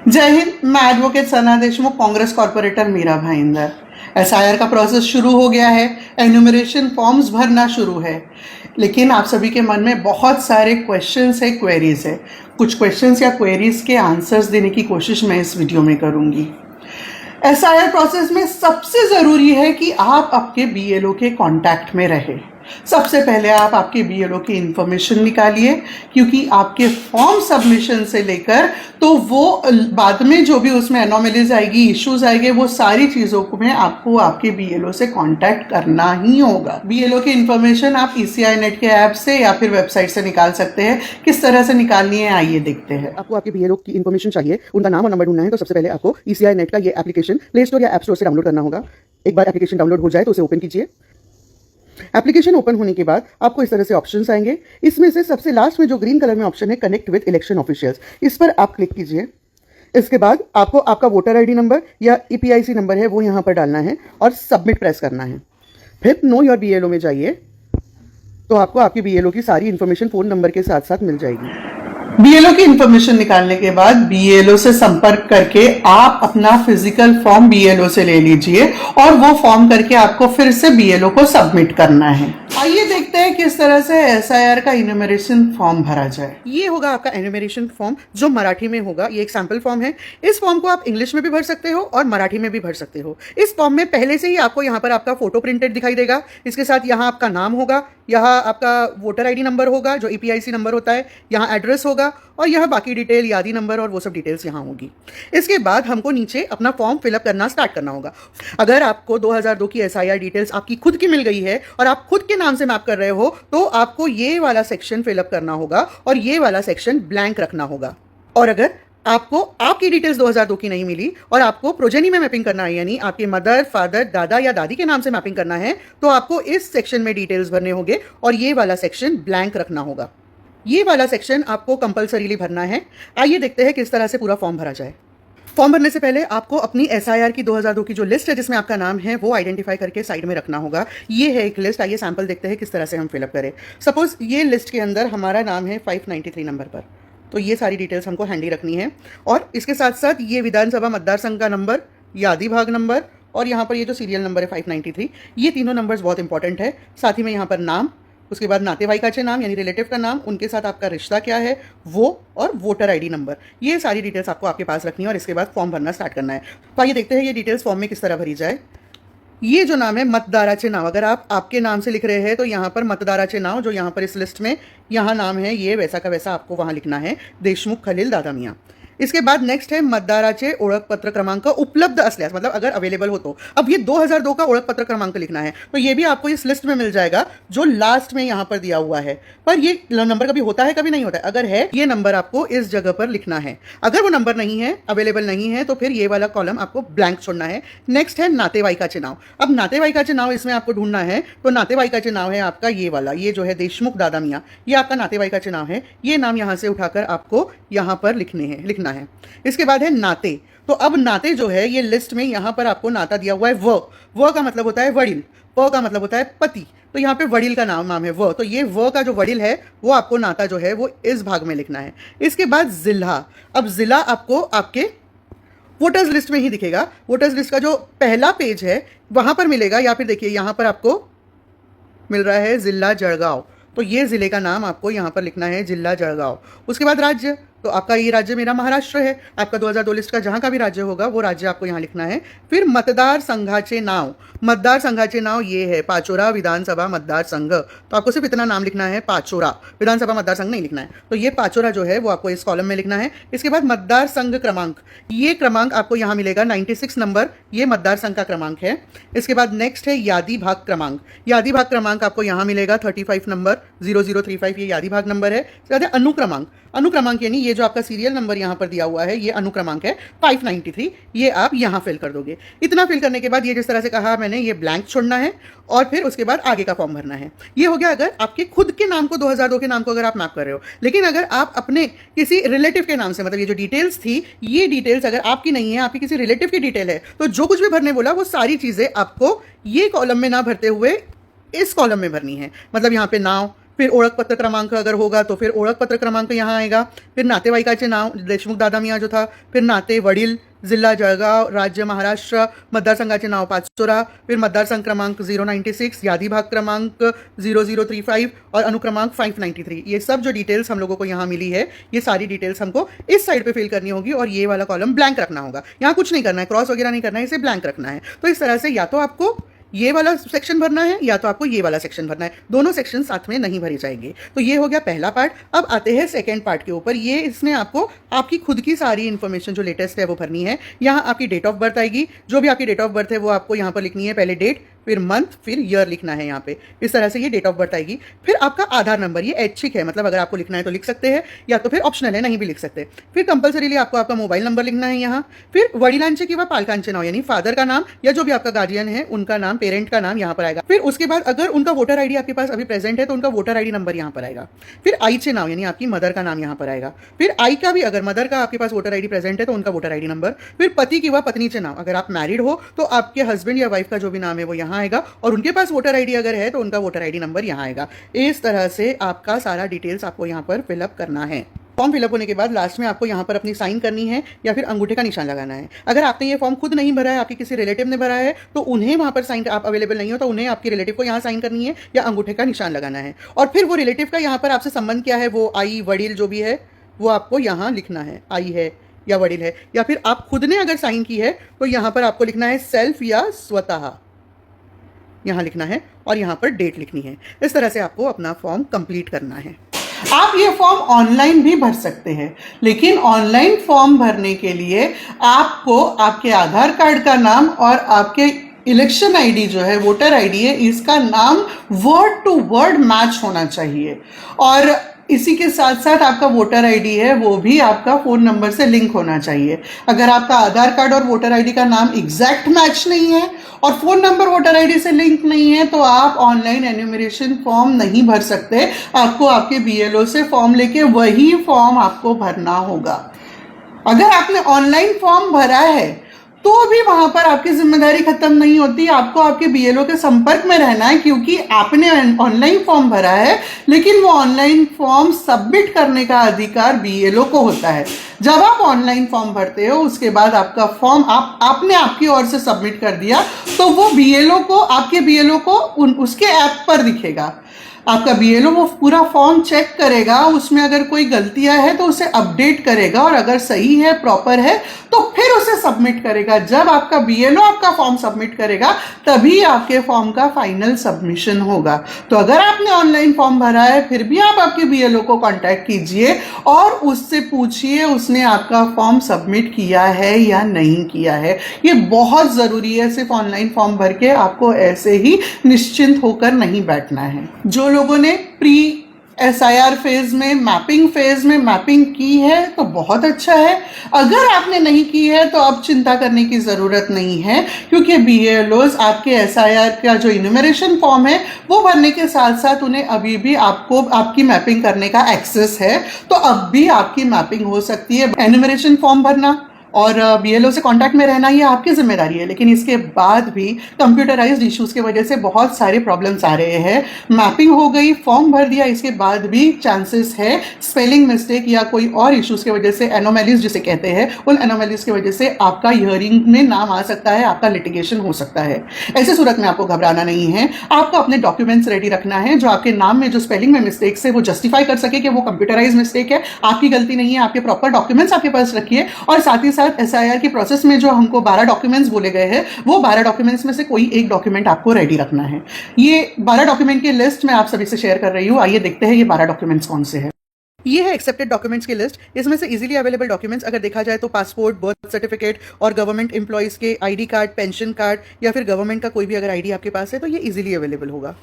जय हिंद। मैं एडवोकेट सना Deshmukh, Congress corporator Meera Bhayandar. SIR का प्रोसेस शुरू हो गया है, एन्यूमरेशन फॉर्म्स भरना शुरू है, लेकिन आप सभी के मन में बहुत सारे क्वेश्चंस है, क्वेरीज है। कुछ क्वेश्चंस या क्वेरीज के आंसर्स देने की कोशिश मैं इस वीडियो में करूंगी। एसआईआर प्रोसेस में सबसे ज़रूरी है कि आप आपके बीएलओ के कांटेक्ट में रहे। सबसे पहले आप आपके बीएलओ की इंफॉर्मेशन निकालिए, क्योंकि आपके फॉर्म सबमिशन से लेकर तो वो बाद में जो भी उसमें एनोमलीज आएगी, इश्यूज आएंगे, वो सारी चीज़ों को में आपको आपके बीएलओ से कांटेक्ट करना ही होगा। बीएलओ की इंफॉर्मेशन आप ईसीआई नेट के ऐप से या फिर वेबसाइट से निकाल सकते हैं। किस तरह से निकालनी है आइए देखते हैं। आपको आपके बीएलओ की इन्फॉर्मेशन चाहिए, उनका नाम और नंबर ढूंढना है, तो सबसे पहले आपको ईसीआई नेट का ये एप्लीकेशन प्ले स्टोर या ऐप स्टोर से डाउनलोड करना होगा। एक बार एप्लीकेशन डाउनलोड हो जाए तो उसे ओपन कीजिए। एप्लीकेशन ओपन होने के बाद आपको इस तरह से ऑप्शंस आएंगे। इसमें से सबसे लास्ट में जो ग्रीन कलर में ऑप्शन है कनेक्ट विद इलेक्शन ऑफिशियल्स, इस पर आप क्लिक कीजिए। इसके बाद आपको आपका वोटर आईडी नंबर या ईपीआईसी नंबर है वो यहाँ पर डालना है और सबमिट प्रेस करना है। फिर नो योर बीएलओ में जाइए, तो आपको आपके बीएलओ की सारी इन्फॉर्मेशन फ़ोन नंबर के साथ साथ मिल जाएगी। बीएलओ की इंफॉर्मेशन निकालने के बाद बीएलओ से संपर्क करके आप अपना फिजिकल फॉर्म बीएलओ से ले लीजिए और वो फॉर्म करके आपको फिर से बीएलओ को सबमिट करना है। आइए देखते हैं किस तरह से एसआईआर का इन्यूमरेशन फॉर्म भरा जाए। ये होगा आपका एन्यूमरेशन फॉर्म जो मराठी में होगा। ये एक सैम्पल फॉर्म है। इस फॉर्म को आप इंग्लिश में भी भर सकते हो और मराठी में भी भर सकते हो। इस फॉर्म में पहले से ही आपको यहाँ पर आपका फोटो प्रिंटेड दिखाई देगा। इसके साथ यहाँ आपका नाम होगा, यहाँ आपका वोटर आईडी नंबर होगा जो ईपीआईसी नंबर होता है, यहाँ एड्रेस होगा और यह बाकी डिटेल, यादी नंबर और वो सब डिटेल्स यहाँ होगी। इसके बाद हमको नीचे अपना फॉर्म फिलअप करना स्टार्ट करना होगा। अगर आपको 2002 की एसआईआर डिटेल्स आपकी खुद की मिल गई है और आप खुद के नाम से मैप कर रहे हो, तो आपको ये वाला सेक्शन फिलअप करना होगा और ये वाला सेक्शन ब्लैंक रखना होगा। और अगर आपको आपकी डिटेल्स 2002 की नहीं मिली और आपको प्रोजेनी में मैपिंग करना है, यानी आपके मदर, फादर, दादा या दादी के नाम से मैपिंग करना है, तो आपको इस सेक्शन में डिटेल्स भरने होंगे और ये वाला सेक्शन ब्लैंक रखना होगा। ये वाला सेक्शन आपको कंपलसरीली भरना है। आइए देखते हैं किस तरह से पूरा फॉर्म भरा जाए। फॉर्म भरने से पहले आपको अपनी एसआईआर की 2002 की जो लिस्ट है जिसमें आपका नाम है वो आइडेंटिफाई करके साइड में रखना होगा। ये है एक लिस्ट। आइए सैंपल देखते हैं किस तरह से हम फिलअप करें। सपोज ये लिस्ट के अंदर हमारा नाम है 593 नंबर पर, तो ये सारी डिटेल्स हमको हैंडी रखनी है। और इसके साथ साथ ये विधानसभा मतदार संघ का नंबर, यादी भाग नंबर और यहाँ पर ये जो सीरियल नंबर है 593, ये तीनों नंबर्स बहुत इंपॉर्टेंट है। साथ ही में यहाँ पर नाम, उसके बाद नातेवाईकाचे नाम यानी रिलेटिव का नाम, उनके साथ आपका रिश्ता क्या है वो, और वोटर आईडी नंबर, ये सारी डिटेल्स आपको आपके पास रखनी है और इसके बाद फॉर्म भरना स्टार्ट करना है। तो आइए देखते हैं ये डिटेल्स फॉर्म में किस तरह भरी जाए। ये जो नाम है मतदाराचे नाव, अगर आप आपके नाम से लिख रहे हैं तो यहाँ पर मतदाराचे नाव जो यहाँ पर इस लिस्ट में यहाँ नाम है, ये वैसा का वैसा आपको वहाँ लिखना है, देशमुख खलील दादा मियाँ। इसके बाद नेक्स्ट है मतदाराचे ओळखपत्र क्रमांक उपलब्ध असल्यास, मतलब अगर अवेलेबल हो तो। अब ये 2002 का ओळखपत्र क्रमांक लिखना है, तो ये भी आपको इस लिस्ट में मिल जाएगा जो लास्ट में यहाँ पर दिया हुआ है। पर ये नंबर कभी होता है कभी नहीं होता है। अगर है ये नंबर आपको इस जगह पर लिखना है। अगर वो नंबर नहीं है, अवेलेबल नहीं है, तो फिर ये वाला कॉलम आपको ब्लैंक छोड़ना है। नेक्स्ट है नातेवाईकाचे नाव। अब नातेवाईकाचे नाव इसमें आपको ढूंढना है, तो नातेवाईकाचे नाव है आपका ये वाला, ये जो है देशमुख दादा मियाँ, ये आपका नातेवाईकाचे नाव है। ये नाम यहाँ से उठाकर आपको यहाँ पर लिखना है। इसके बाद है नाते। तो अब नाते जो है ये लिस्ट में यहाँ पर आपको नाता दिया हुआ है व का मतलब होता है वडिल, प का मतलब होता है पति, तो यहाँ पे वडिल का नाम है व, तो ये व का जो वडिल है वो आपको नाता जो है वो इस भाग में लिखना है। इसके बाद जिला। अब जिला आपको आपके वोटर्स लिस्ट में ही दिखेगा। वोटर्स लिस्ट का जो पहला पेज है वहाँ पर मिलेगा, या फिर देखिए यहाँ पर आपको मिल रहा है जिला जळगाव, तो ये ज़िले का नाम आपको यहाँ पर लिखना है, जिला जळगाव। उसके बाद राज्य, तो आपका ये राज्य मेरा महाराष्ट्र है। आपका 2002 लिस्ट का जहाँ का भी राज्य होगा वो राज्य आपको यहाँ लिखना है। फिर मतदार संघाचे नाव, मतदार संघाचे नाव ये है पाचोरा विधानसभा मतदार संघ, तो आपको सिर्फ इतना नाम लिखना है, पाचोरा, विधानसभा मतदार संघ नहीं लिखना है। तो ये पाचोरा जो है वो आपको इस कॉलम में लिखना है। इसके बाद मतदार संघ क्रमांक, ये क्रमांक आपको यहाँ मिलेगा 96 नंबर, ये मतदार संघ का क्रमांक है। इसके बाद नेक्स्ट है यादी भाग क्रमांक। यादी भाग क्रमांक आपको यहाँ मिलेगा 35 नंबर, 0035, ये यादी भाग नंबर है। इसके बाद अनुक्रमांक, अनुक्रमांक यानी ये जो आपका सीरियल नंबर यहाँ पर दिया हुआ है ये अनुक्रमांक है 593, ये आप यहाँ फिल कर दोगे। इतना फिल करने के बाद ये जिस तरह से कहा मैंने, ये ब्लैंक छोड़ना है और फिर उसके बाद आगे का फॉर्म भरना है। ये हो गया अगर आपके खुद के नाम को, 2002 के नाम को अगर आप मैप कर रहे हो। लेकिन अगर आप अपने किसी रिलेटिव के नाम से, मतलब ये जो डिटेल्स थी, ये डिटेल्स अगर आपकी नहीं है, आपकी किसी रिलेटिव की डिटेल है, तो जो कुछ भी भरने बोला वो सारी चीज़ें आपको ये कॉलम में ना भरते हुए इस कॉलम में भरनी है। मतलब यहाँ पे नाव, फिर ओळख पत्र क्रमांक अगर होगा तो फिर ओळख पत्र क्रमांक यहाँ आएगा, फिर नातेवाईकाचे नाव देशमुख दादा मियाँ जो था, फिर नाते वडील, जिल्हा जळगाव, राज्य महाराष्ट्र, मतदारसंघाचे नाव पाचोरा, फिर मतदारसंघ क्रमांक 096, यादी भाग क्रमांक 0035 और अनुक्रमांक 593। ये सब जो डिटेल्स हम लोगों को यहाँ मिली है, ये सारी डिटेल्स हमको इस साइड पे फिल करनी होगी और ये वाला कॉलम ब्लैंक रखना होगा। यहाँ कुछ नहीं करना है, क्रॉस वगैरह नहीं करना है, इसे ब्लैंक रखना है। तो इस तरह से या तो आपको ये वाला सेक्शन भरना है या तो आपको ये वाला सेक्शन भरना है, दोनों सेक्शन साथ में नहीं भरे जाएंगे। तो ये हो गया पहला पार्ट। अब आते हैं सेकंड पार्ट के ऊपर। ये इसमें आपको आपकी खुद की सारी इन्फॉर्मेशन जो लेटेस्ट है वो भरनी है। यहाँ आपकी डेट ऑफ बर्थ आएगी, जो भी आपकी डेट ऑफ बर्थ है वो आपको यहाँ पर लिखनी है, पहले डेट, फिर मंथ, फिर ईयर लिखना है यहाँ पे। इस तरह से ये डेट ऑफ बर्थ आएगी। फिर आपका आधार नंबर, ये ऐच्छिक है, मतलब अगर आपको लिखना है तो लिख सकते हैं या तो फिर ऑप्शनल है, नहीं भी लिख सकते। फिर कंपल्सरीली आपको आपका मोबाइल नंबर लिखना है यहाँ। फिर वडिलांचे किंवा पालकांचे नाव, यानी फादर का नाम या जो भी आपका गार्जियन है उनका नाम, पेरेंट का नाम यहाँ पर आएगा। फिर उसके बाद अगर उनका वोटर आईडी आपके पास अभी प्रेजेंट है तो उनका वोटर आईडी नंबर यहाँ पर आएगा। फिर आईचे नाव, यानी आपकी मदर का नाम यहाँ पर आएगा। फिर आई का भी, अगर मदर का आपके पास वोटर आईडी प्रेजेंट है तो उनका वोटर आईडी नंबर। फिर पति किंवा पत्नीचे नाव, अगर आप मैरिड हो तो आपके हस्बैंड या वाइफ का जो भी नाम है वो यहाँ आएगा और उनके पास वोटर आईडी अगर है तो उनका वोटर आईडी नंबर यहाँ आएगा। इस तरह से आपका सारा डिटेल्स आपको यहाँ पर फिलअप करना है। फॉर्म फिलअप होने के बाद लास्ट में आपको यहाँ पर अपनी साइन करनी है या फिर अंगूठे का निशान लगाना है। अगर आपने ये फॉर्म खुद नहीं भरा है, आपके किसी रिलेटिव ने भरा है, तो उन्हें वहाँ पर साइन, आप अवेलेबल नहीं हो तो उन्हें आपके रिलेटिव को यहाँ साइन करनी है या अंगूठे का निशान लगाना है। और फिर वो रिलेटिव का यहाँ पर आपसे संबंध क्या है, वो आई वडील जो भी है वो आपको यहाँ लिखना है, आई है या वडील है। या फिर आप खुद ने अगर साइन की है तो यहाँ पर आपको लिखना है सेल्फ या स्वतः, यहाँ लिखना है और यहाँ पर डेट लिखनी है। इस तरह से आपको अपना फॉर्म कंप्लीट करना है। आप ये फॉर्म ऑनलाइन भी भर सकते हैं, लेकिन ऑनलाइन फॉर्म भरने के लिए आपको आपके आधार कार्ड का नाम और आपके इलेक्शन आईडी जो है, वोटर आईडी है, इसका नाम वर्ड टू वर्ड मैच होना चाहिए। और इसी के साथ साथ आपका वोटर आईडी है वो भी आपका फ़ोन नंबर से लिंक होना चाहिए। अगर आपका आधार कार्ड और वोटर आईडी का नाम एग्जैक्ट मैच नहीं है और फ़ोन नंबर वोटर आईडी से लिंक नहीं है तो आप ऑनलाइन एन्यूमरेशन फॉर्म नहीं भर सकते। आपको आपके बीएलओ से फॉर्म लेके वही फॉर्म आपको भरना होगा। अगर आपने ऑनलाइन फॉर्म भरा है तो भी वहां पर आपकी जिम्मेदारी खत्म नहीं होती। आपको आपके बीएलओ के संपर्क में रहना है, क्योंकि आपने ऑनलाइन फॉर्म भरा है, लेकिन वो ऑनलाइन फॉर्म सबमिट करने का अधिकार बीएलओ को होता है। जब आप ऑनलाइन फॉर्म भरते हो उसके बाद आपका फॉर्म आपने आपकी ओर से सबमिट कर दिया तो वो बीएलओ को, आपके बीएलओ को उसके ऐप पर दिखेगा। आपका बीएलओ वो पूरा फॉर्म चेक करेगा, उसमें अगर कोई गलतियां है तो उसे अपडेट करेगा और अगर सही है, प्रॉपर है, तो फिर उसे सबमिट करेगा। जब आपका बीएलओ आपका फॉर्म सबमिट करेगा तभी आपके फॉर्म का फाइनल सबमिशन होगा। तो अगर आपने ऑनलाइन फॉर्म भरा है फिर भी आप आपके बीएलओ को कांटेक्ट कीजिए और उससे पूछिए उसने आपका फॉर्म सबमिट किया है या नहीं किया है। ये बहुत ज़रूरी है। सिर्फ ऑनलाइन फॉर्म भर के आपको ऐसे ही निश्चिंत होकर नहीं बैठना है। जो लोगों ने प्री एसआईआर फेज में, मैपिंग फेज में मैपिंग की है तो बहुत अच्छा है। अगर आपने नहीं की है तो अब चिंता करने की ज़रूरत नहीं है, क्योंकि बीएलओज आपके एसआईआर का जो इन्यूमरेशन फॉर्म है वो भरने के साथ साथ उन्हें अभी भी आपको आपकी मैपिंग करने का एक्सेस है। तो अब भी आपकी मैपिंग हो सकती है। इन्यूमरेशन फॉर्म भरना और बीएलओ से कांटेक्ट में रहना ये आपकी जिम्मेदारी है, लेकिन इसके बाद भी कंप्यूटराइज्ड इश्यूज की वजह से बहुत सारे प्रॉब्लम्स आ रहे हैं। मैपिंग हो गई, फॉर्म भर दिया, इसके बाद भी चांसेस है स्पेलिंग मिस्टेक या कोई और इश्यूज की वजह से, एनोमैलीज जिसे कहते हैं, उन एनोमैलीज की वजह से आपका हियरिंग में नाम आ सकता है, आपका लिटिगेशन हो सकता है। ऐसे सूरत में आपको घबराना नहीं है। आपको अपने डॉक्यूमेंट्स रेडी रखना है जो आपके नाम में जो स्पेलिंग में मिस्टेक्स है वो जस्टिफाई कर सके कि वो कंप्यूटराइज मिस्टेक है, आपकी गलती नहीं है। आपके प्रॉपर डॉक्यूमेंट्स आपके पास रखिए और साथ ही एसआईआर की प्रोसेस में जो हमको 12 डॉक्यूमेंट्स बोले गए हैं वो 12 डॉक्यूमेंट्स में से कोई एक डॉक्यूमेंट आपको रेडी रखना है। ये 12 डॉक्यूमेंट की लिस्ट मैं आप सभी से शेयर कर रही हूँ। आइए देखते हैं ये 12 डॉक्यूमेंट्स कौन से हैं। ये है एक्सेप्टेड डॉक्यूमेंट्स की लिस्ट। इसमें से इजीली अवेलेबल डॉक्यूमेंट्स अगर देखा जाए तो पासपोर्ट, बर्थ सर्टिफिकेट और गवर्नमेंट एम्प्लॉयज़ के आईडी कार्ड, पेंशन कार्ड या फिर गवर्नमेंट का कोई भी अगर आईडी आपके पास है तो ये इजीली अवेलेबल होगा।